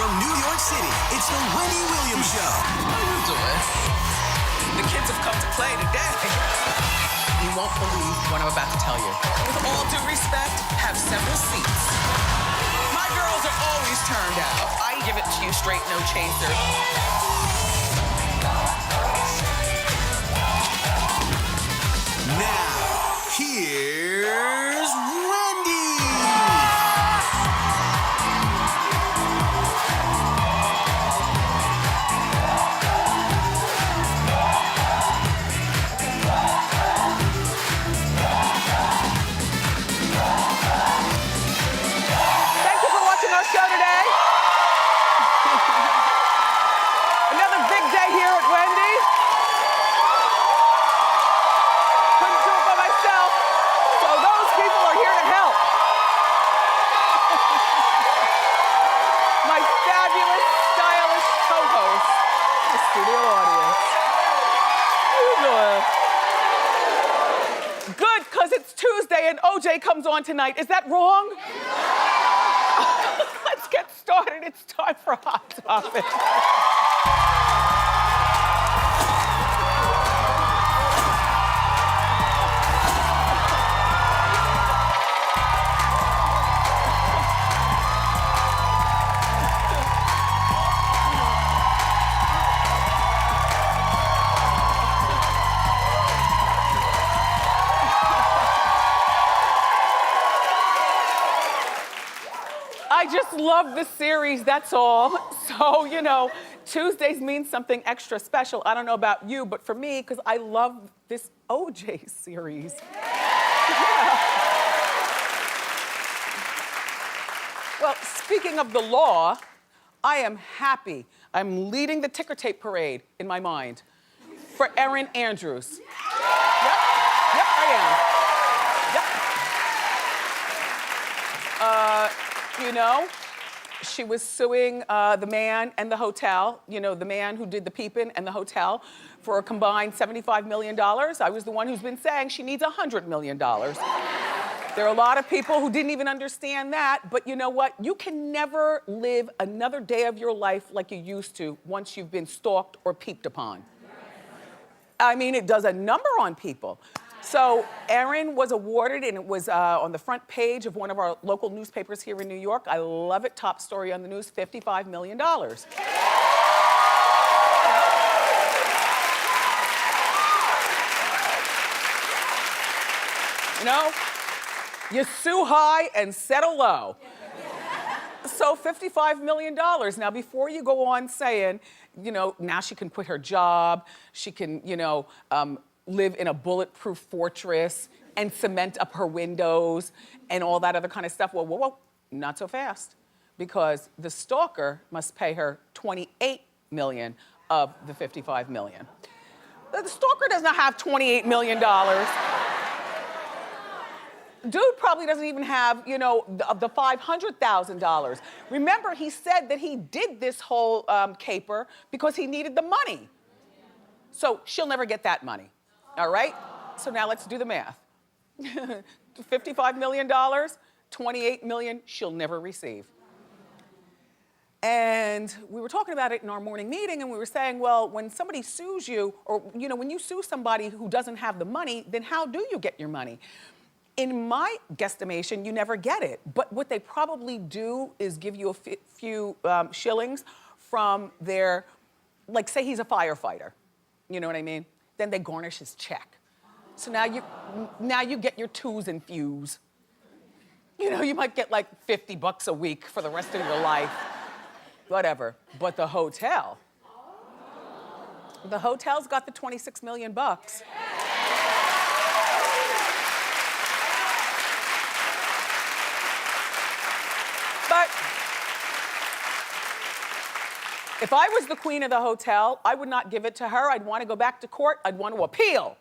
From New York City, it's the Wendy Williams Show. How you doing? The kids have come to play today. You won't believe what I'm about to tell you. With all due respect, have several seats. My girls are always turned out. I give it to you straight, no chaser. Now, here's Wendy. Thank you for watching our show today. Another big day here at Wendy. Couldn't do it by myself, so those people are here to help. My fabulous, stylish co-host, the studio audience. Good, because it's Tuesday and OJ comes on tonight. Is that wrong? Let's get started. It's time for Hot Topic. I just love the series, that's all. So, you know, Tuesdays mean something extra special. I don't know about you, but for me, because I love this OJ series. Yeah. Well, speaking of the law, I am happy. I'm leading the ticker tape parade in my mind for Erin Andrews. Yep, I am. Yep. You know, she was suing the man and the hotel, you know, the man who did the peeping and the hotel for a combined $75 million. I was the one who's been saying she needs $100 million. There are a lot of people who didn't even understand that, but you know what? You can never live another day of your life like you used to once you've been stalked or peeped upon. I mean, it does a number on people. So Erin was awarded, and it was on the front page of one of our local newspapers here in New York. I love it, top story on the news, $55 million. You know, you sue high and settle low. So $55 million. Now, before you go on saying, you know, now she can quit her job, she can, you know, live in a bulletproof fortress and cement up her windows and all that other kind of stuff. Well, whoa, whoa, not so fast. Because the stalker must pay her $28 million of the $55 million. The stalker does not have $28 million. Dude probably doesn't even have, you know, the $500,000. Remember, he said that he did this whole caper because he needed the money. So she'll never get that money. All right? So now let's do the math. $55 million, $28 million she'll never receive. And we were talking about it in our morning meeting, and we were saying, well, when somebody sues you, or, you know, when you sue somebody who doesn't have the money, then how do you get your money? In my guesstimation, you never get it. But what they probably do is give you a few shillings from their, like, say he's a firefighter. You know what I mean? Then they garnish his check. So now you get your twos and fews. You know, you might get like $50 a week for the rest of your life. Whatever. But the hotel's got the $26 million. But if I was the queen of the hotel, I would not give it to her. I'd want to go back to court. I'd want to appeal.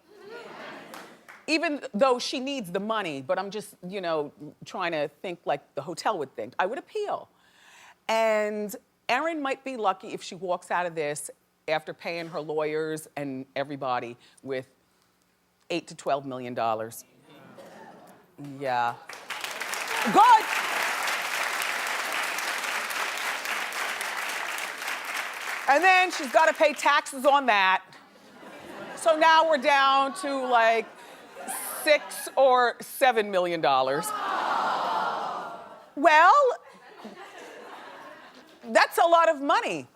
Even though she needs the money, but I'm just, you know, trying to think like the hotel would think. I would appeal. And Erin might be lucky if she walks out of this after paying her lawyers and everybody with $8 to $12 million. Yeah. Good. And then she's got to pay taxes on that. So now we're down to like $6 or $7 million. Well, that's a lot of money.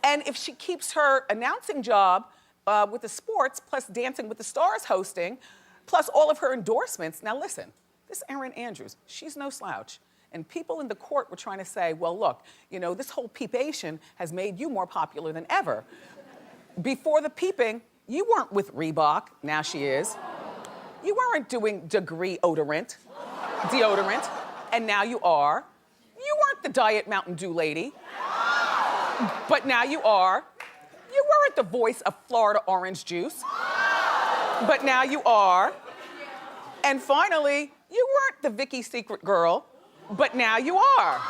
And if she keeps her announcing job with the sports, plus Dancing with the Stars hosting, plus all of her endorsements. Now listen, this Erin Andrews, she's no slouch. And people in the court were trying to say, well, look, you know, this whole peepation has made you more popular than ever. Before the peeping, you weren't with Reebok, now she is. You weren't doing degree deodorant, and now you are. You weren't the Diet Mountain Dew lady, but now you are. You weren't the voice of Florida orange juice, but now you are. And finally, you weren't the Vicky's Secret girl, but now you are.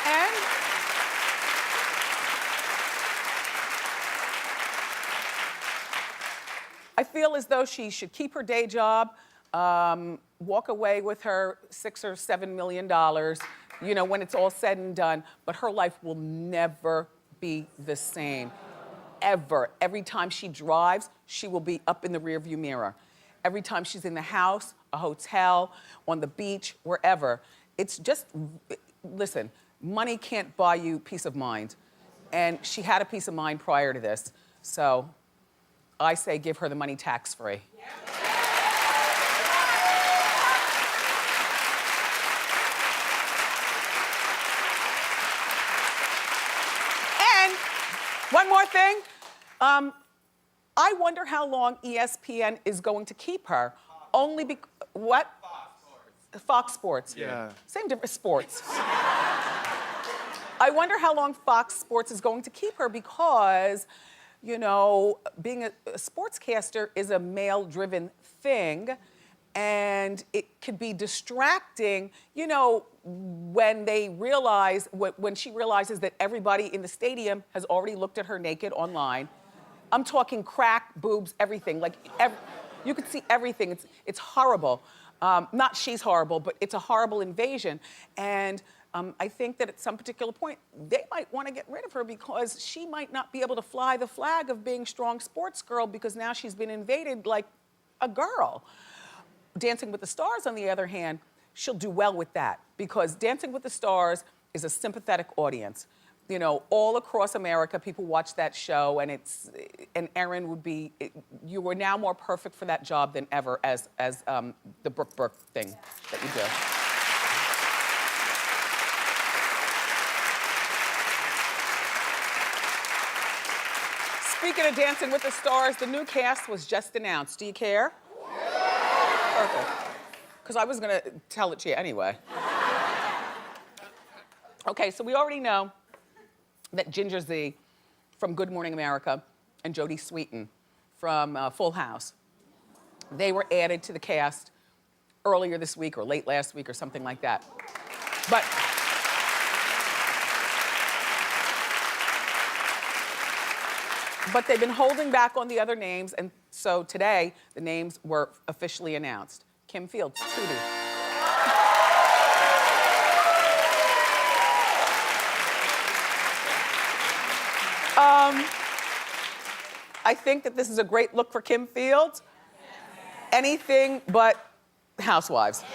And I feel as though she should keep her day job, walk away with her $6 or $7 million, you know, when it's all said and done, but her life will never be the same, ever. Every time she drives, she will be up in the rearview mirror. Every time she's in the house, a hotel, on the beach, wherever. It's just, listen, money can't buy you peace of mind. And she had a peace of mind prior to this. So I say give her the money tax-free. And one more thing. I wonder how long ESPN is going to keep her. Only because, what? Fox Sports. Yeah. Same different sports. I wonder how long Fox Sports is going to keep her because, you know, being a sportscaster is a male-driven thing, and it could be distracting, you know, when they realize, when she realizes that everybody in the stadium has already looked at her naked online. I'm talking crack, boobs, everything. Like, you could see everything. It's horrible. Not she's horrible, but it's a horrible invasion. And I think that at some particular point, they might want to get rid of her because she might not be able to fly the flag of being strong sports girl because now she's been invaded like a girl. Dancing with the Stars, on the other hand, she'll do well with that because Dancing with the Stars is a sympathetic audience. You know, all across America, people watch that show, and Erin would be, you were now more perfect for that job than ever as the Brooke Burke thing that you do. Speaking of Dancing with the Stars, the new cast was just announced. Do you care? Perfect. Because I was gonna tell it to you anyway. Okay, so we already know that Ginger Z from Good Morning America and Jodie Sweetin from Full House, they were added to the cast earlier this week or late last week or something like that. But they've been holding back on the other names, and so today the names were officially announced. Kim Fields, Tweety. I think that this is a great look for Kim Fields. Anything but housewives.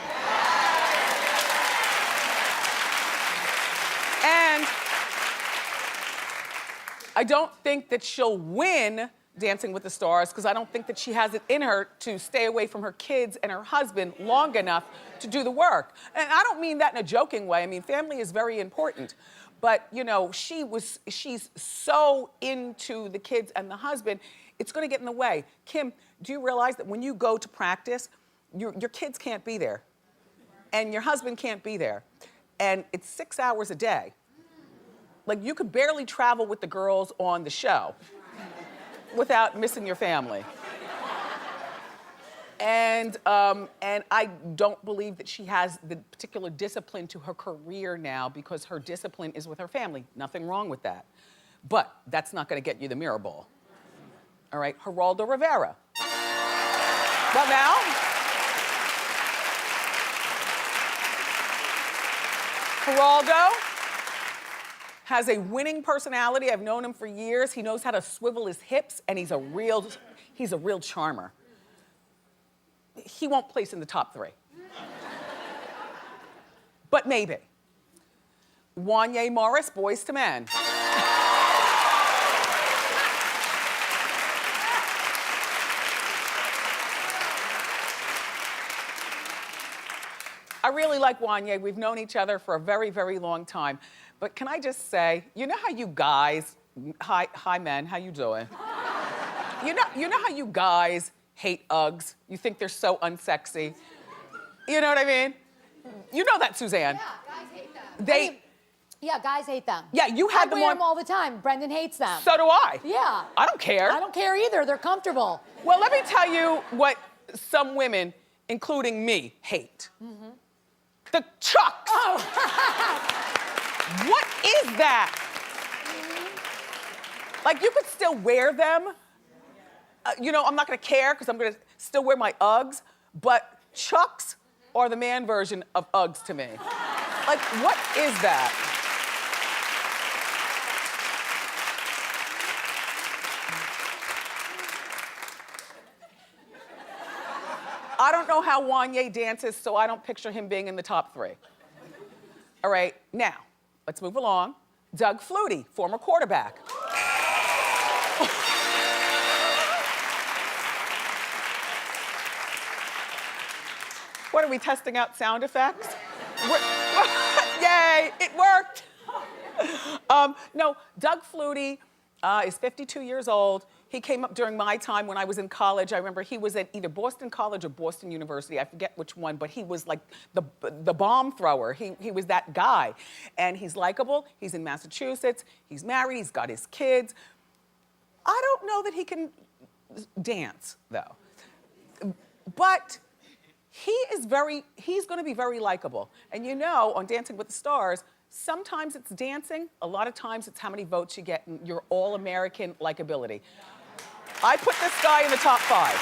And I don't think that she'll win Dancing with the Stars because I don't think that she has it in her to stay away from her kids and her husband long enough to do the work. And I don't mean that in a joking way. I mean, family is very important. But, you know, she's so into the kids and the husband, it's gonna get in the way. Kim, do you realize that when you go to practice, your kids can't be there, and your husband can't be there, and it's 6 hours a day. Like, you could barely travel with the girls on the show without missing your family. And I don't believe that she has the particular discipline to her career now because her discipline is with her family. Nothing wrong with that. But that's not gonna get you the mirror ball. All right, Geraldo Rivera. Well now, Geraldo has a winning personality. I've known him for years. He knows how to swivel his hips, and he's a real charmer. He won't place in the top 3. But maybe. Wanye Morris, Boys to Men. I really like Wanye. We've known each other for a very, very long time. But can I just say, you know how you guys, hi men, how you doing? You know how you guys hate Uggs? You think they're so unsexy. You know what I mean? You know that, Suzanne. Yeah, guys hate them. Yeah, guys hate them. Yeah, you had them on. I wear them all the time. Brendan hates them. So do I. Yeah. I don't care. I don't care either. They're comfortable. Well, let me tell you what some women, including me, hate. Mm-hmm. The Chucks. Oh. What is that? Like, you could still wear them. You know, I'm not gonna care because I'm gonna still wear my Uggs, but Chucks are the man version of Uggs to me. Like, what is that? I don't know how Wanye dances, so I don't picture him being in the top 3. All right, now, let's move along. Doug Flutie, former quarterback. What, are we testing out sound effects? Yay, it worked. No, Doug Flutie is 52 years old. He came up during my time when I was in college. I remember he was at either Boston College or Boston University. I forget which one, but he was like the bomb thrower. He was that guy. And he's likable. He's in Massachusetts. He's married. He's got his kids. I don't know that he can dance, though. But he's gonna be very likable. And you know, on Dancing with the Stars, sometimes it's dancing, a lot of times it's how many votes you get in your all-American likability. I put this guy in the top 5.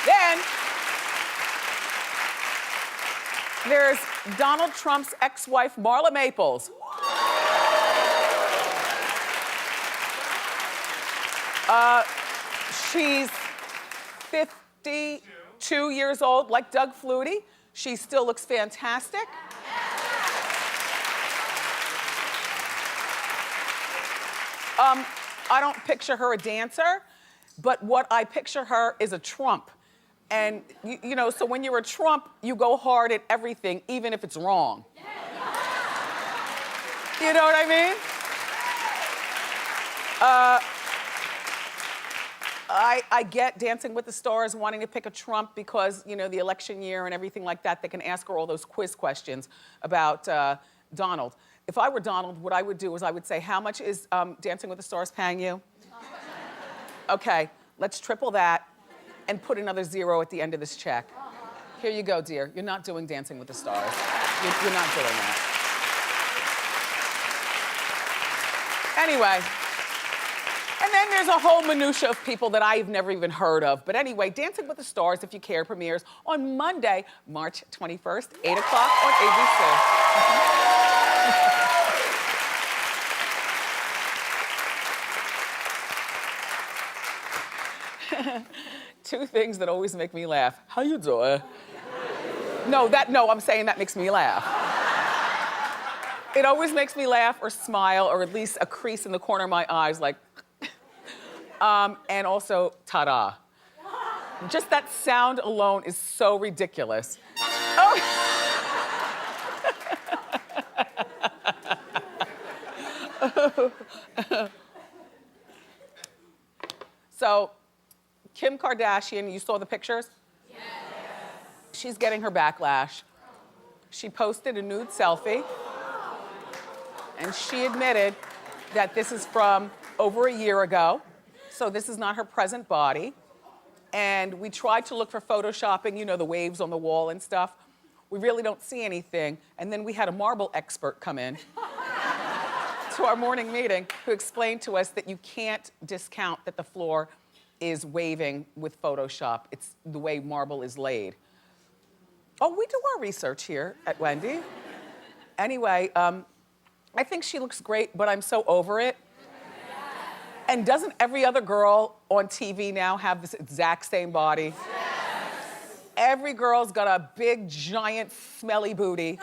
Then, there's Donald Trump's ex-wife, Marla Maples. She's 52 years old, like Doug Flutie. She still looks fantastic. I don't picture her a dancer, but what I picture her is a Trump. And, you know, so when you're a Trump, you go hard at everything, even if it's wrong. You know what I mean? I get Dancing with the Stars wanting to pick a Trump because, you know, the election year and everything like that, they can ask her all those quiz questions about Donald. If I were Donald, what I would do is I would say, how much is Dancing with the Stars paying you? Okay, let's triple that and put another 0 at the end of this check. Here you go, dear. You're not doing Dancing with the Stars. You're not doing that. Anyway, and then there's a whole minutia of people that I've never even heard of. But anyway, Dancing with the Stars, if you care, premieres on Monday, March 21st, 8 o'clock on ABC. Two things that always make me laugh. How you doing? No, I'm saying that makes me laugh. It always makes me laugh or smile, or at least a crease in the corner of my eyes, like, and also, ta-da. Just that sound alone is so ridiculous. Oh. So, Kim Kardashian, you saw the pictures? Yes. She's getting her backlash. She posted a nude selfie, and she admitted that this is from over a year ago, so this is not her present body. And we tried to look for photoshopping, you know, the waves on the wall and stuff. We really don't see anything. And then we had a marble expert come in to our morning meeting who explained to us that you can't discount that the floor is waving with Photoshop. It's the way marble is laid. Oh, we do our research here at Wendy. Anyway, I think she looks great, but I'm so over it. And doesn't every other girl on TV now have this exact same body? Yes. Every girl's got a big, giant, smelly booty.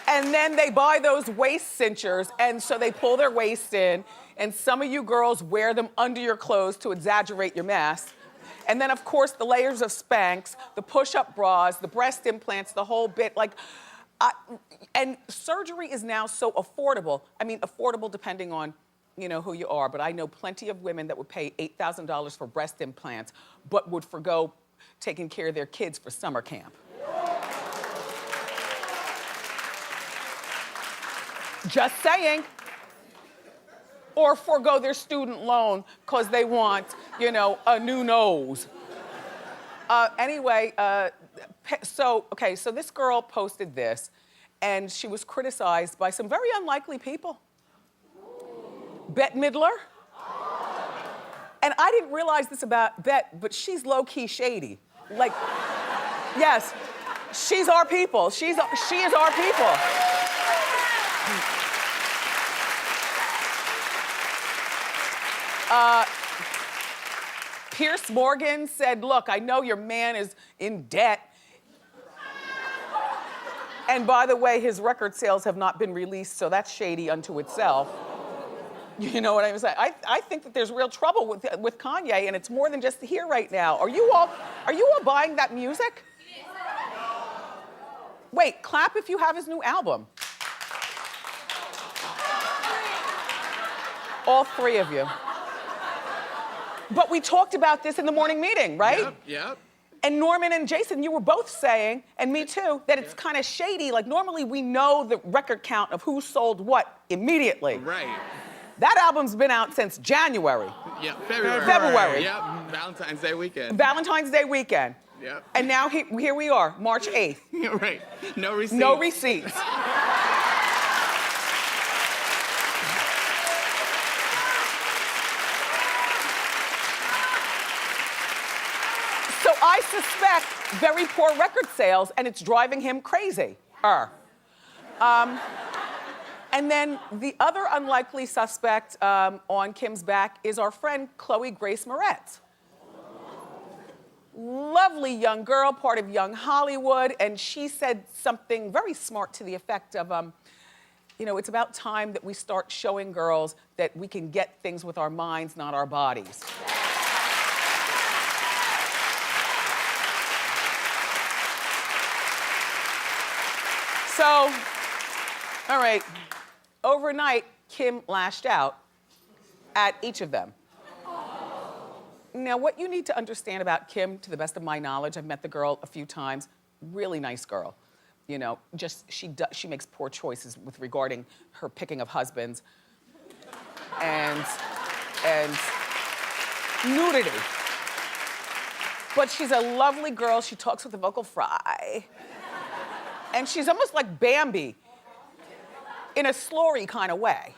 And then they buy those waist cinchers, and so they pull their waist in, and some of you girls wear them under your clothes to exaggerate your mass. And then, of course, the layers of Spanx, the push-up bras, the breast implants, the whole bit. And surgery is now so affordable. I mean, affordable depending on, who you are. But I know plenty of women that would pay $8,000 for breast implants, but would forgo taking care of their kids for summer camp. Just saying. Or forego their student loan because they want, a new nose. So this girl posted this, and she was criticized by some very unlikely people. Bette Midler. And I didn't realize this about Bette, but she's low-key shady. Yes, she's our people. She is our people. Piers Morgan said, look, I know your man is in debt. And by the way, his record sales have not been released, so that's shady unto itself. You know what I'm saying? I think that there's real trouble with Kanye, and it's more than just here right now. Are you all buying that music? Wait, clap if you have his new album. All three of you. But we talked about this in the morning meeting, right? Yep. And Norman and Jason, you were both saying, and me too, that it's kind of shady. Like normally we know the record count of who sold what immediately. Right. That album's been out since January. Yeah, February. Yep, Valentine's Day weekend. Valentine's Day weekend. Yep. And now here we are, March 8th. Right, no receipts. No receipts. So I suspect very poor record sales, and it's driving him crazy. And then the other unlikely suspect on Kim's back is our friend Chloë Grace Moretz. Lovely young girl, part of young Hollywood, and she said something very smart to the effect of, it's about time that we start showing girls that we can get things with our minds, not our bodies. So, all right, overnight, Kim lashed out at each of them. Now, what you need to understand about Kim, to the best of my knowledge, I've met the girl a few times, really nice girl. She makes poor choices with regarding her picking of husbands and nudity. But she's a lovely girl. She talks with a vocal fry. And she's almost like Bambi in a Slory kind of way.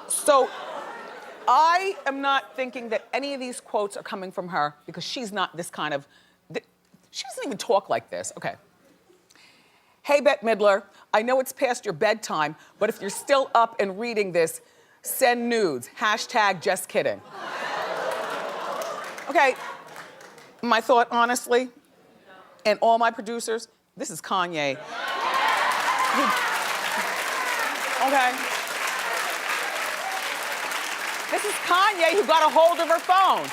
So I am not thinking that any of these quotes are coming from her because she's not this kind of, she doesn't even talk like this. Okay. Hey, Bette Midler, I know it's past your bedtime, but if you're still up and reading this, send nudes, #just kidding. Okay, my thought, honestly, and all my producers, this is Kanye. Okay. This is Kanye who got a hold of her phone.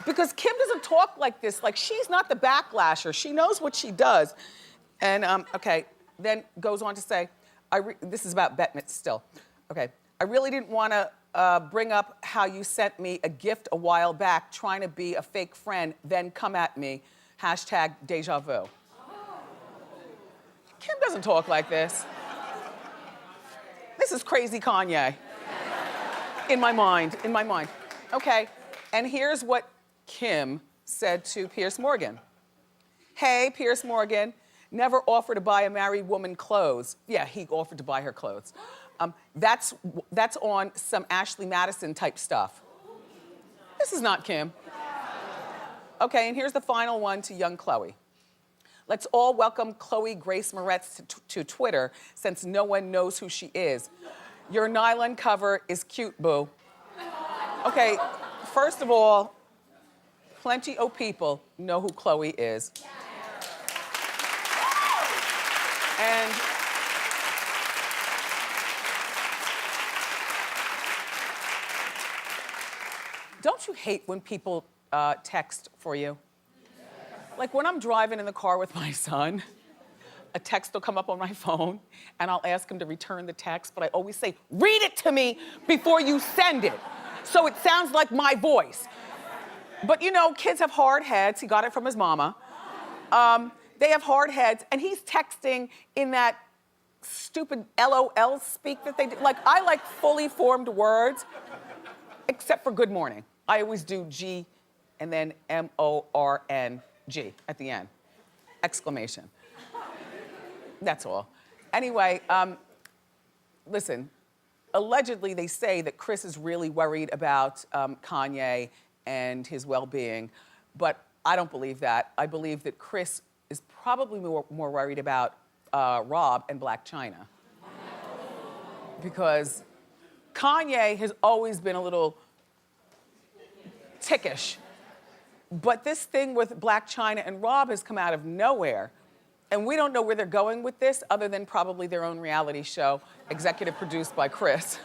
Because Kim doesn't talk like this. Like, she's not the backlasher. She knows what she does. And, then goes on to say, this is about Bette Midler still. Okay, I really didn't want to bring up how you sent me a gift a while back trying to be a fake friend, then come at me. #deja vu. Kim doesn't talk like this. This is crazy Kanye. In my mind. Okay, and here's what Kim said to Piers Morgan. Hey, Piers Morgan, never offered to buy a married woman clothes. Yeah, he offered to buy her clothes. That's on some Ashley Madison type stuff. This is not Kim. Okay, and here's the final one to young Chloë. Let's all welcome Chloë Grace Moretz to Twitter, since no one knows who she is. Your nylon cover is cute, boo. Okay, first of all, plenty of people know who Chloë is. And don't you hate when people text for you? Like when I'm driving in the car with my son, a text will come up on my phone and I'll ask him to return the text, but I always say, read it to me before you send it. So it sounds like my voice. But you know, kids have hard heads. He got it from his mama. They have hard heads, and he's texting in that stupid LOL speak that they do. Like, I like fully formed words, except for good morning. I always do G and then MORNG at the end. Exclamation. That's all. Anyway, listen, allegedly they say that Chris is really worried about Kanye and his well-being, but I don't believe that. I believe that Chris is probably more worried about Rob and Black China. Because Kanye has always been a little tickish. But this thing with Black China and Rob has come out of nowhere. And we don't know where they're going with this other than probably their own reality show, executive produced by Chris.